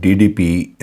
DDP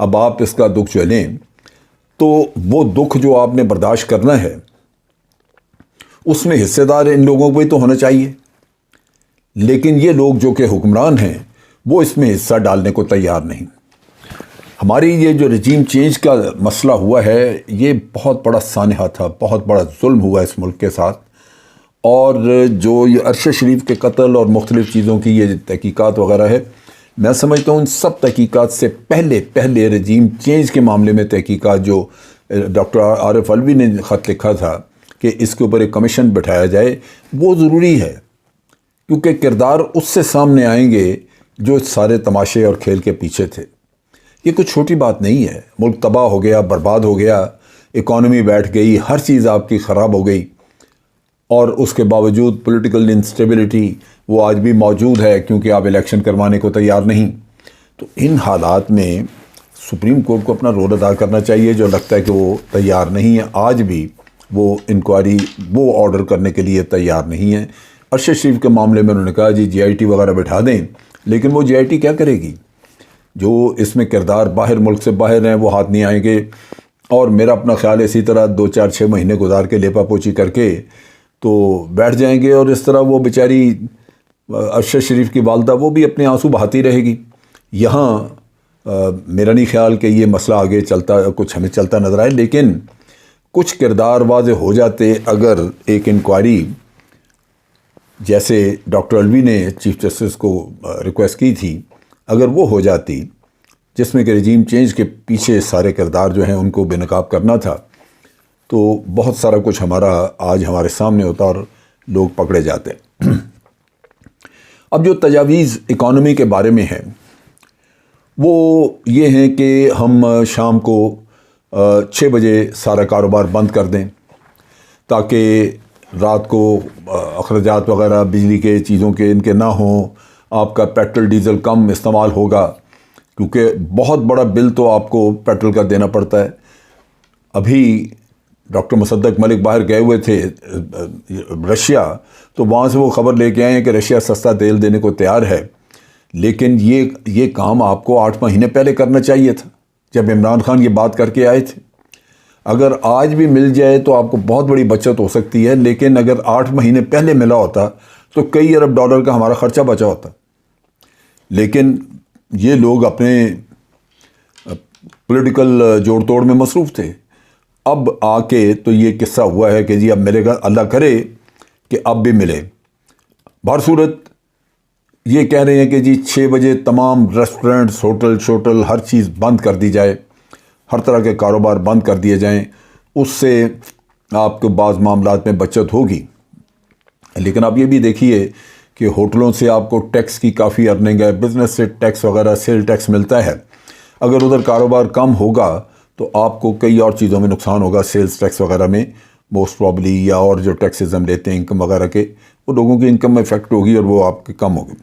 اب آپ اس کا دکھ جو لیں تو وہ دکھ جو آپ نے برداشت کرنا ہے اس میں حصے دار ان لوگوں کو ہی تو ہونا چاہیے، لیکن یہ لوگ جو کہ حکمران ہیں وہ اس میں حصہ ڈالنے کو تیار نہیں۔ ہماری یہ جو رجیم چینج کا مسئلہ ہوا ہے یہ بہت بڑا سانحہ تھا، بہت بڑا ظلم ہوا اس ملک کے ساتھ، اور جو یہ عرش شریف کے قتل اور مختلف چیزوں کی یہ تحقیقات وغیرہ ہے، میں سمجھتا ہوں ان سب تحقیقات سے پہلے رجیم چینج کے معاملے میں تحقیقات جو ڈاکٹر عارف علوی نے خط لکھا تھا کہ اس کے اوپر ایک کمیشن بٹھایا جائے، وہ ضروری ہے، کیونکہ کردار اس سے سامنے آئیں گے جو سارے تماشے اور کھیل کے پیچھے تھے۔ یہ کوئی چھوٹی بات نہیں ہے، ملک تباہ ہو گیا، برباد ہو گیا، اکانومی بیٹھ گئی، ہر چیز آپ کی خراب ہو گئی، اور اس کے باوجود پولیٹیکل انسٹیبلٹی وہ آج بھی موجود ہے کیونکہ آپ الیکشن کروانے کو تیار نہیں۔ تو ان حالات میں سپریم کورٹ کو اپنا رول ادا کرنا چاہیے، جو لگتا ہے کہ وہ تیار نہیں ہے، آج بھی وہ انکوائری وہ آرڈر کرنے کے لیے تیار نہیں ہے۔ عرش شریف کے معاملے میں انہوں نے کہا جی آئی ٹی وغیرہ بٹھا دیں، لیکن وہ آئی ٹی کیا کرے گی؟ جو اس میں کردار باہر ملک سے باہر ہیں وہ ہاتھ نہیں آئیں گے، اور میرا اپنا خیال اسی طرح 2-4-6 مہینے گزار کے لیپا پوچھی کر کے تو بیٹھ جائیں گے، اور اس طرح وہ بیچاری عرش شریف کی والدہ وہ بھی اپنے آنسو بہاتی رہے گی۔ یہاں میرا نہیں خیال کہ یہ مسئلہ آگے کچھ ہمیں چلتا نظر آئے، لیکن کچھ کردار واضح ہو جاتے اگر ایک انکوائری جیسے ڈاکٹر علوی نے چیف جسٹس کو ریکویسٹ کی تھی، اگر وہ ہو جاتی جس میں کہ رجیم چینج کے پیچھے سارے کردار جو ہیں ان کو بے نقاب کرنا تھا، تو بہت سارا کچھ آج ہمارے سامنے ہوتا اور لوگ پکڑے جاتے۔ اب جو تجاویز اکانومی کے بارے میں ہے وہ یہ ہیں کہ ہم شام کو 6 بجے سارا کاروبار بند کر دیں تاکہ رات کو اخراجات وغیرہ بجلی کے چیزوں کے ان کے نہ ہوں، آپ کا پیٹرول ڈیزل کم استعمال ہوگا، کیونکہ بہت بڑا بل تو آپ کو پیٹرول کا دینا پڑتا ہے۔ ابھی ڈاکٹر مصدق ملک باہر گئے ہوئے تھے رشیا، تو وہاں سے وہ خبر لے کے آئے ہیں کہ رشیا سستا تیل دینے کو تیار ہے، لیکن یہ کام آپ کو 8 مہینے پہلے کرنا چاہیے تھا جب عمران خان یہ بات کر کے آئے تھے۔ اگر آج بھی مل جائے تو آپ کو بہت بڑی بچت ہو سکتی ہے، لیکن اگر 8 مہینے پہلے ملا ہوتا تو کئی ارب ڈالر کا ہمارا خرچہ بچا ہوتا۔ لیکن یہ لوگ اپنے پولیٹیکل جوڑ توڑ میں مصروف تھے۔ اب آ کے تو یہ قصہ ہوا ہے کہ جی اب ملے گا، اللہ کرے کہ اب بھی ملے۔ بہر صورت یہ کہہ رہے ہیں کہ جی 6 بجے تمام ریسٹورنٹس، ہوٹل ہر چیز بند کر دی جائے، ہر طرح کے کاروبار بند کر دیے جائیں، اس سے آپ کو بعض معاملات میں بچت ہوگی۔ لیکن آپ یہ بھی دیکھیے کہ ہوٹلوں سے آپ کو ٹیکس کی کافی ارننگ ہے، بزنس سے ٹیکس وغیرہ، سیل ٹیکس ملتا ہے۔ اگر ادھر کاروبار کم ہوگا تو آپ کو کئی اور چیزوں میں نقصان ہوگا، سیلز ٹیکس وغیرہ میں موسٹ پرابلی، یا اور جو ٹیکسز ہم لیتے ہیں انکم وغیرہ کے، وہ لوگوں کی انکم میں افیکٹ ہوگی اور وہ آپ کی کم ہوگی۔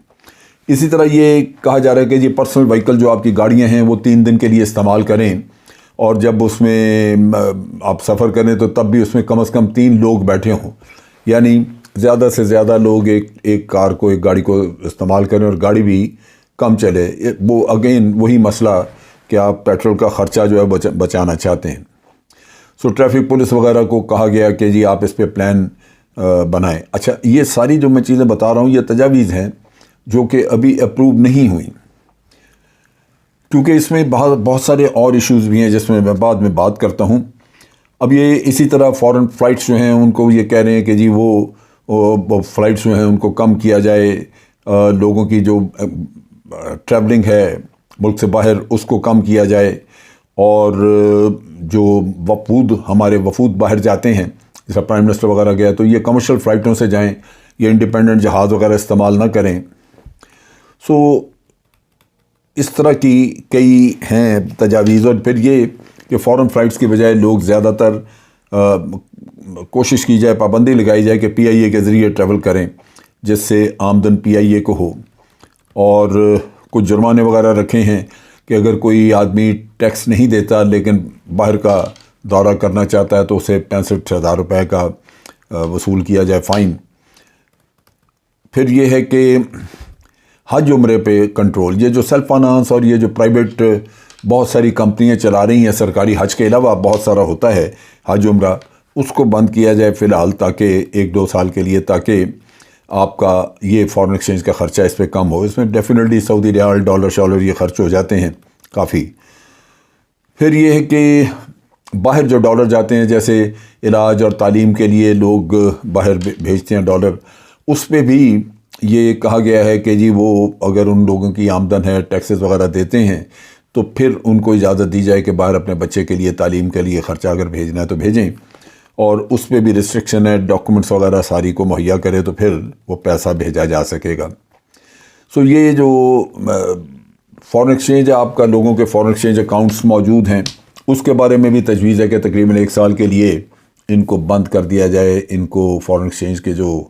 اسی طرح یہ کہا جا رہا ہے کہ جی پرسنل وہیکل جو آپ کی گاڑیاں ہیں وہ 3 دن کے لیے استعمال کریں، اور جب اس میں آپ سفر کریں تو تب بھی اس میں کم از کم 3 لوگ بیٹھے ہوں، یعنی زیادہ سے زیادہ لوگ ایک کار کو، ایک گاڑی کو استعمال کریں، اور گاڑی بھی کم چلے۔ وہ اگین وہی مسئلہ کہ آپ پیٹرول کا خرچہ جو ہے بچانا چاہتے ہیں۔ سو ٹریفک پولیس وغیرہ کو کہا گیا کہ جی آپ اس پہ پلان بنائیں۔ اچھا، یہ ساری جو میں چیزیں بتا رہا ہوں یہ تجاویز ہیں جو کہ ابھی اپروو نہیں ہوئی، کیونکہ اس میں بہت سارے اور ایشوز بھی ہیں جس میں بعد میں بات کرتا ہوں۔ اب یہ اسی طرح فورن فلائٹس جو ہیں ان کو یہ کہہ رہے ہیں کہ جی وہ فلائٹس جو ہیں ان کو کم کیا جائے، لوگوں کی جو ٹریولنگ ہے ملک سے باہر اس کو کم کیا جائے، اور جو ہمارے وفود باہر جاتے ہیں جیسا پرائم منسٹر وغیرہ گیا تو یہ کمرشل فلائٹوں سے جائیں، یہ انڈیپینڈنٹ جہاز وغیرہ استعمال نہ کریں۔ سو اس طرح کی کئی ہیں تجاویز، اور پھر یہ کہ فورن فلائٹس کی بجائے لوگ زیادہ تر کوشش کی جائے، پابندی لگائی جائے کہ پی آئی اے کے ذریعے ٹریول کریں، جس سے آمدن پی آئی اے کو ہو، اور کچھ جرمانے وغیرہ رکھے ہیں کہ اگر کوئی آدمی ٹیکس نہیں دیتا لیکن باہر کا دورہ کرنا چاہتا ہے تو اسے 65,000 روپے کا وصول کیا جائے فائن۔ پھر یہ ہے کہ حج عمرے پہ کنٹرول، یہ جو سیلف فائنانس اور یہ جو پرائیویٹ بہت ساری کمپنیاں چلا رہی ہیں، سرکاری حج کے علاوہ بہت سارا ہوتا ہے حج عمرہ، اس کو بند کیا جائے فی الحال، تاکہ 1-2 سال کے لیے، تاکہ آپ کا یہ فارن ایکسچینج کا خرچہ اس پہ کم ہو۔ اس میں ڈیفینیٹلی سعودی ریال، ڈالر شالر یہ خرچ ہو جاتے ہیں کافی۔ پھر یہ ہے کہ باہر جو ڈالر جاتے ہیں، جیسے علاج اور تعلیم کے لیے لوگ باہر بھیجتے ہیں ڈالر، اس پہ بھی یہ کہا گیا ہے کہ جی وہ اگر ان لوگوں کی آمدن ہے، ٹیکسز وغیرہ دیتے ہیں، تو پھر ان کو اجازت دی جائے کہ باہر اپنے بچے کے لیے تعلیم کے لیے خرچہ اگر بھیجنا ہے تو بھیجیں، اور اس پہ بھی ریسٹرکشن ہے، ڈاکومنٹس وغیرہ ساری کو مہیا کرے تو پھر وہ پیسہ بھیجا جا سکے گا۔ سو یہ جو فارن ایکسچینج آپ کا، لوگوں کے فارن ایکسچینج اکاؤنٹس موجود ہیں، اس کے بارے میں بھی تجویز ہے کہ تقریباً 1 سال کے لیے ان کو بند کر دیا جائے، ان کو فارن ایکسچینج کے جو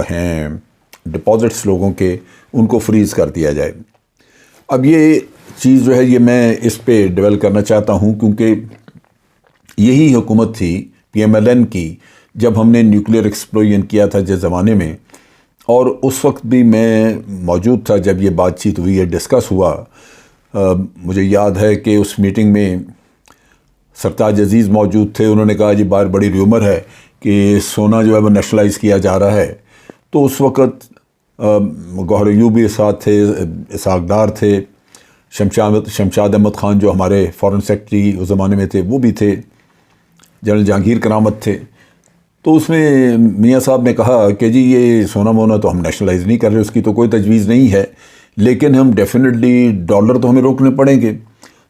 ہیں ڈپازٹس لوگوں کے، ان کو فریز کر دیا جائے۔ اب یہ چیز جو ہے یہ میں اس پہ ڈیولپ کرنا چاہتا ہوں، کیونکہ یہی حکومت تھی PMLN کی جب ہم نے نیوکلیر ایکسپلوژن کیا تھا جس زمانے میں، اور اس وقت بھی میں موجود تھا جب یہ بات چیت ہوئی ہے، ڈسکس ہوا۔ مجھے یاد ہے کہ اس میٹنگ میں سرتاج عزیز موجود تھے، انہوں نے کہا جی باہر بڑی ریومر ہے کہ سونا جو ہے وہ نیشنلائز کیا جا رہا ہے۔ تو اس وقت گوہر ایوب بھی ساتھ تھے، اسحاق ڈار تھے، شمشاد احمد خان جو ہمارے فارن سیکرٹری اس زمانے میں تھے وہ بھی تھے، جنرل جہانگیر کرامت تھے۔ تو اس میں میاں صاحب نے کہا کہ جی یہ سونا مونا تو ہم نیشنلائز نہیں کر رہے، اس کی تو کوئی تجویز نہیں ہے، لیکن ہم ڈیفینیٹلی ڈالر تو ہمیں روکنے پڑیں گے۔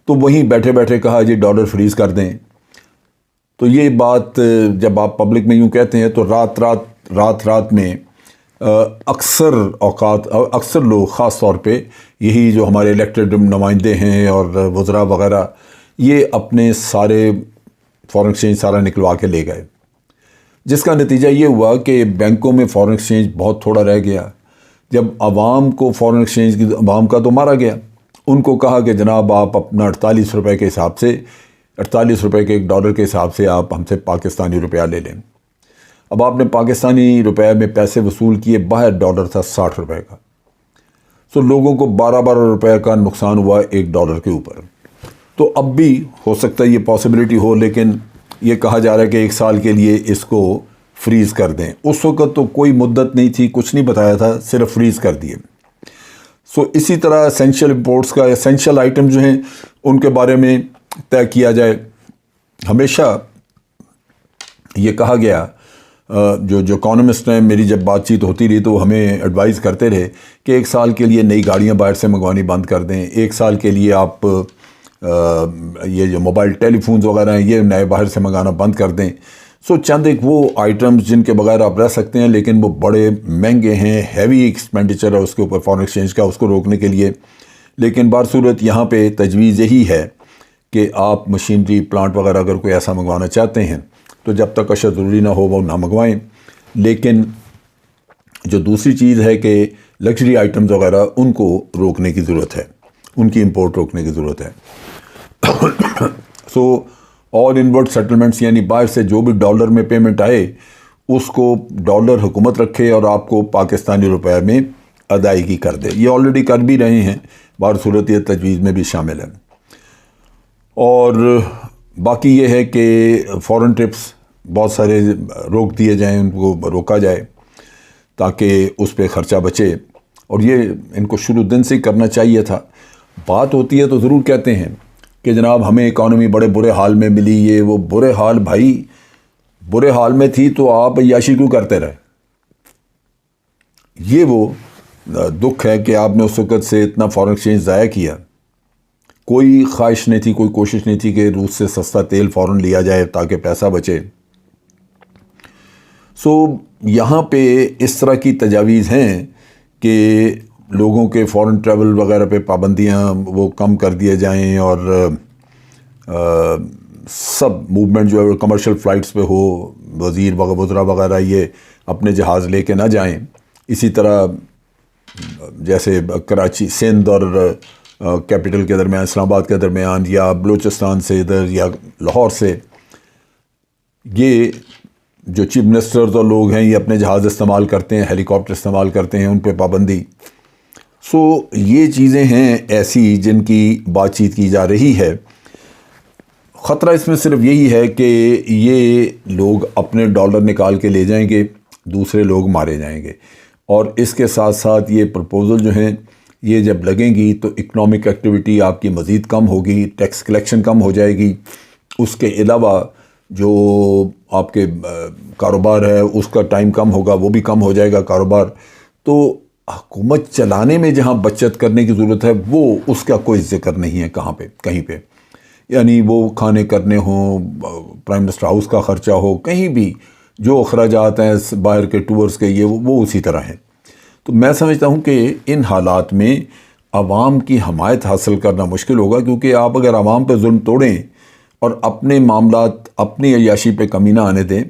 تو وہیں بیٹھے بیٹھے کہا جی ڈالر فریز کر دیں۔ تو یہ بات جب آپ پبلک میں یوں کہتے ہیں تو رات میں اکثر اوقات، اکثر لوگ، خاص طور پہ یہی جو ہمارے الیکٹڈ نمائندے ہیں اور وزراء وغیرہ، یہ اپنے سارے فارن ایکسچینج سارا نکلوا کے لے گئے، جس کا نتیجہ یہ ہوا کہ بینکوں میں فارن ایکسچینج بہت تھوڑا رہ گیا۔ جب عوام کو فارن ایکسچینج کی، عوام کا تو مارا گیا، ان کو کہا کہ جناب آپ اپنا 48 روپے کے حساب سے، 48 روپے کے $1 کے حساب سے آپ ہم سے پاکستانی روپیہ لے لیں۔ اب آپ نے پاکستانی روپے میں پیسے وصول کیے، باہر ڈالر تھا 60 روپے کا۔ سو لوگوں کو 12 روپے کا نقصان ہوا $1 کے اوپر۔ تو اب بھی ہو سکتا ہے یہ پاسبلٹی ہو، لیکن یہ کہا جا رہا ہے کہ 1 سال کے لیے اس کو فریز کر دیں۔ اس وقت تو کوئی مدت نہیں تھی، کچھ نہیں بتایا تھا، صرف فریز کر دیے۔ سو اسی طرح اسینشل امپورٹس کا، اسینشل آئٹم جو ہیں ان کے بارے میں طے کیا جائے۔ ہمیشہ یہ کہا گیا، جو اکانومسٹ ہیں، میری جب بات چیت ہوتی رہی تو ہمیں ایڈوائز کرتے رہے کہ 1 سال کے لیے نئی گاڑیاں باہر سے منگوانی بند کر دیں، 1 سال کے لیے آپ یہ جو موبائل ٹیلی فونز وغیرہ ہیں یہ نئے باہر سے منگانا بند کر دیں۔ سو چند ایک وہ آئٹمز جن کے بغیر آپ رہ سکتے ہیں، لیکن وہ بڑے مہنگے ہیں، ہیوی ایکسپینڈیچر ہے اس کے اوپر فارن ایکسچینج کا، اس کو روکنے کے لیے۔ لیکن بہرصورت یہاں پہ تجویز یہی ہے کہ آپ مشینری پلانٹ وغیرہ اگر کوئی ایسا منگوانا چاہتے ہیں تو جب تک اشد ضروری نہ ہو وہ نہ منگوائیں۔ لیکن جو دوسری چیز ہے کہ لگژری آئٹمز وغیرہ ان کو روکنے کی ضرورت ہے، ان کی امپورٹ روکنے کی ضرورت ہے۔ سو آل انورڈ سیٹلمنٹس، یعنی باہر سے جو بھی ڈالر میں پیمنٹ آئے اس کو ڈالر حکومت رکھے اور آپ کو پاکستانی روپے میں ادائیگی کر دے۔ یہ آلریڈی کر بھی رہے ہیں، بہرصورت یہ تجویز میں بھی شامل ہے۔ اور باقی یہ ہے کہ فورن ٹرپس بہت سارے روک دیے جائیں، ان کو روکا جائے تاکہ اس پہ خرچہ بچے، اور یہ ان کو شروع دن سے کرنا چاہیے تھا۔ بات ہوتی ہے تو ضرور کہتے ہیں کہ جناب ہمیں اکانومی بڑے برے حال میں ملی، یہ وہ برے حال، بھائی برے حال میں تھی تو آپ عیاشی کیوں کرتے رہے؟ یہ وہ دکھ ہے کہ آپ نے اس وقت سے اتنا فارن ایکسچینج ضائع کیا، کوئی خواہش نہیں تھی، کوئی کوشش نہیں تھی کہ روس سے سستا تیل فوراً لیا جائے تاکہ پیسہ بچے۔ سو یہاں پہ اس طرح کی تجاویز ہیں کہ لوگوں کے فورن ٹریول وغیرہ پہ پابندیاں وہ کم کر دیے جائیں، اور سب موومنٹ جو ہے کمرشل فلائٹس پہ ہو، وزراء وغیرہ یہ اپنے جہاز لے کے نہ جائیں۔ اسی طرح جیسے کراچی، سندھ اور کیپٹل کے درمیان، اسلام آباد کے درمیان، یا بلوچستان سے ادھر یا لاہور سے، یہ جو چیف منسٹرز اور لوگ ہیں یہ اپنے جہاز استعمال کرتے ہیں، ہیلی کاپٹر استعمال کرتے ہیں، ان پہ پابندی۔ سو یہ چیزیں ہیں ایسی جن کی بات چیت کی جا رہی ہے۔ خطرہ اس میں صرف یہی ہے کہ یہ لوگ اپنے ڈالر نکال کے لے جائیں گے، دوسرے لوگ مارے جائیں گے، اور اس کے ساتھ ساتھ یہ پرپوزل جو ہیں یہ جب لگیں گی تو اکنامک ایکٹیویٹی آپ کی مزید کم ہوگی، ٹیکس کلیکشن کم ہو جائے گی، اس کے علاوہ جو آپ کے کاروبار ہے اس کا ٹائم کم ہوگا، وہ بھی کم ہو جائے گا کاروبار۔ تو حکومت چلانے میں جہاں بچت کرنے کی ضرورت ہے وہ اس کا کوئی ذکر نہیں ہے کہاں پہ کہیں پہ، یعنی وہ کھانے کرنے ہوں، پرائم منسٹر ہاؤس کا خرچہ ہو، کہیں بھی جو اخراجات ہیں باہر کے ٹورز کے یہ وہ اسی طرح ہیں۔ تو میں سمجھتا ہوں کہ ان حالات میں عوام کی حمایت حاصل کرنا مشکل ہوگا، کیونکہ آپ اگر عوام پہ ظلم توڑیں اور اپنے معاملات اپنی عیاشی پہ کمی نہ آنے دیں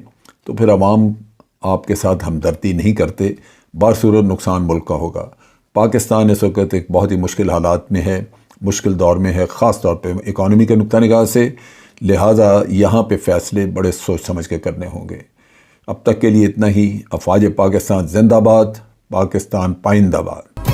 تو پھر عوام آپ کے ساتھ ہمدردی نہیں کرتے، بصورت نقصان ملک کا ہوگا۔ پاکستان اس وقت ایک بہت ہی مشکل حالات میں ہے، مشکل دور میں ہے، خاص طور پہ اکانومی کے نقطہ نگاہ سے، لہٰذا یہاں پہ فیصلے بڑے سوچ سمجھ کے کرنے ہوں گے۔ اب تک کے لیے اتنا ہی۔ افواج پاکستان زندہ باد، پاکستان پائندہ باد۔